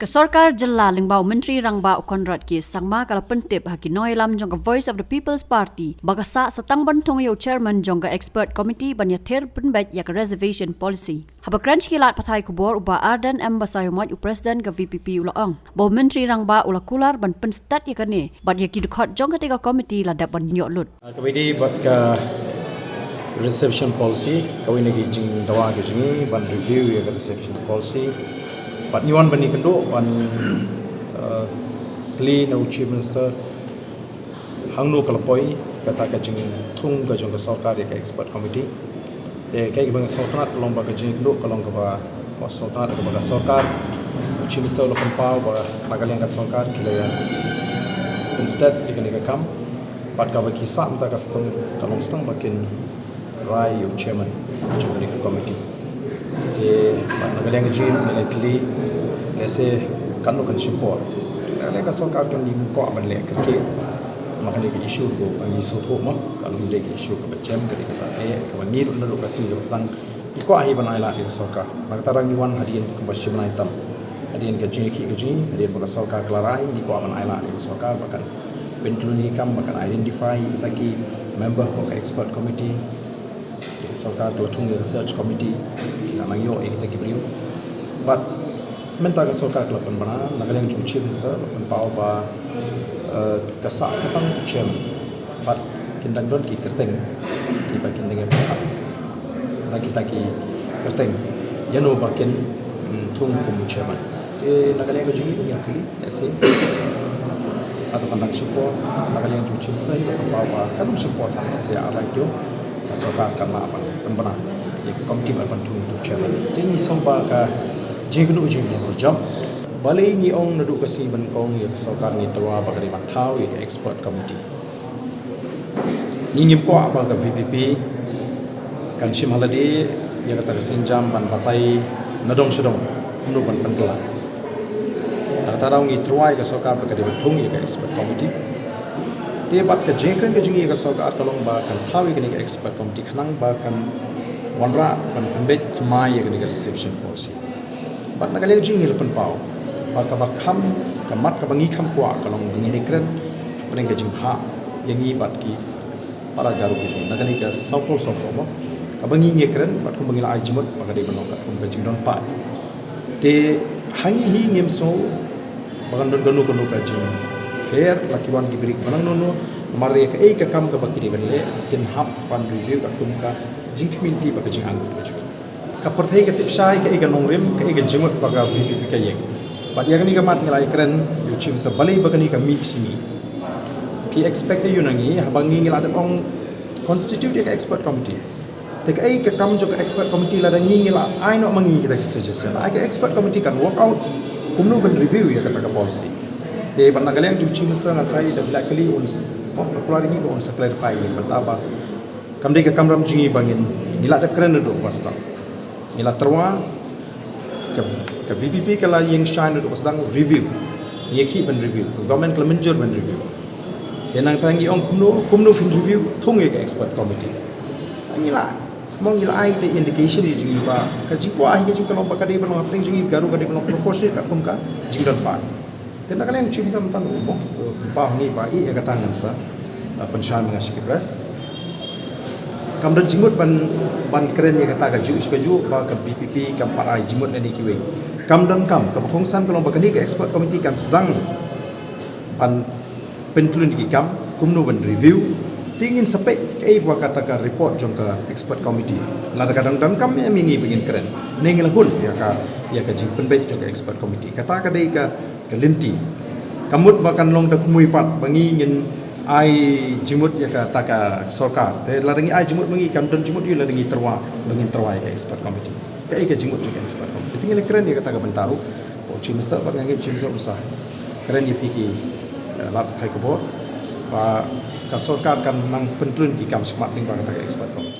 Kesorkar jela lingbau Menteri Rangba Konrad Ki sangma kala pentip haki noilam jongga Voice of the People's Party bagasa setang bantung yo chairman jongga expert committee banyathir penbet yak reservation policy. Habakran kilat pathai kubor uba Ardan Ambasayomot u President ke VPP ulaong. Bau Menteri Rangba ulakular ban penstat yakane bad yaki dekhot jongga tiga committee ladap ban nyok lut. Committee bad ka reception policy kawin lagi jing dawa ke jingi ban review ya reception policy. But nyuan bani kendo ban kli na chief minister hangno kalapoi kata ka jing thung ka jong ka sarkar ka expert committee te kai bang sarkar long ba ka jing kendo kalong ka ba sarkar ka ba sarkar chief minister lo pau ba nagaleng ka sarkar kilaya instead ikani ka kam pat ka ba kisa mta ka stong kalong stong bakin rai yo chairman jong ka committee te nagaleng jing nilai kli lese kanu kan support le ka sarkar kan ni ko ban le ka ke makane ki issue ko ang isu ko mo kalau de ki issue ko jam ka ka ka ngir na lo ka si yo sang ko ahi ban ala ki sarkar magtarang ni wan hadien ko ba shimnai tam hadien ka jing ki hadien ba sarkar klarai ni ko ban ala ki sarkar bakan pentu ni kam bakan identify lagi member ko expert committee sarkar to thung research committee na mayo kita ki brio but menta ka sarkar la penbana nagaleng ju chief minister pen pau ba ka sa satang chem but kindang don ki kerteng ki ba kindang ba lagi taki kerteng yano ba kin thung ko mu chairman e nagaleng ju ni ya kli ese atau pandang support nagaleng ju chief minister pen pau ba kanum support ha se ala kyo ka sarkar kana ba penbana ye committee ba thung tu chairman ni somba ka jingnu jingnu jam balai ni ong nadu kasi ban kong ya sarkar ni terwa bagari mathau ya expert committee ni ngim ko apa ka VPP kan shim halade ya kata senjam ban batai nadong sedong nu ban pangkala tarau ni terwa ya sarkar bagari bathung ya expert committee te bat ka jengkren ke jingi ya sarkar kalong ba kan thau ya ni expert committee khanang ba kan wanra ban pembet mai ya ni reception policy bat nagaleng jing ni pen pau ba ka bakham ka mat ka bangi kham kwa kalong ni nekren preng ka jing ha yangi bat ki para garu ki nagaleng ka sauko mo ka bangi nekren bat kum bangi la ajmut ba ka de banok ka kum ka jing don pa te hangi hi ngem so bagan don donu ka jing her lakiwan ki brik banang nono mari ka ka kam ka bakiri benle tin hap pan review ka kum ka jing community ba ka jing anggut ka jing ka perthai ka tipsai ka iga nongrim ka iga jimut baga VPP ka yeng but ya kani ka mat ngelai kren yu chim sa balai bagani ka mix ni ki expect yu nangi habangi ngila de ong constitute ka expert committee te ka ka kam jo ka expert committee la da ngi ngila ai no mangi kita suggestion ai ka expert committee kan work out kumnu ban review ya kata ka policy te ban nagaleng ju chim sa na try da likely on popular ni on sa clarify ni betapa kam de ka kamram jingi bangin nila da kren do wasta ila terwa ke BPP kala yang shine do sedang review ye ki ban review government kala menjur ban review tenang tangi ong kumno fin review thung ye expert committee angila mong ila ai te indication ye jingi ba ka jingwa hi ke jing kalong ba ka de ban apring jingi garu ka de ban proportion ka kum ka jingdan pa tenang kala yang chiri sam tan mo pa ni ba i ka tangan sa penshan ngasih press kamdan jimut ban keren ya kata gaju iskaju ba ka BPP kam para jimut ni kiwe kamdan kam ka khongsan kalong bakani ka expert committee kan sedang pan pentulun di kam kumno ban review tingin sampai kai ba kata ka report jong ka expert committee la kadang dan kam ya mingi begin keren nengil hun ya ka jing penbet jong ka expert committee kata ka dei ka linti kamut bakan long da kumui pat bangi ngin ai jimut ya kata ka sarkar te larangi ai jimut mengi kam don jimut yu larangi terwa bangin terwa ya expert committee ka jimut juga expert committee tinggal keren dia kata ka bentaru o chief minister bangangi chief minister usah keren dia piki lap thai ko ba ka sarkar kan nang pentun ki kam smat ning ba kata ka expert committee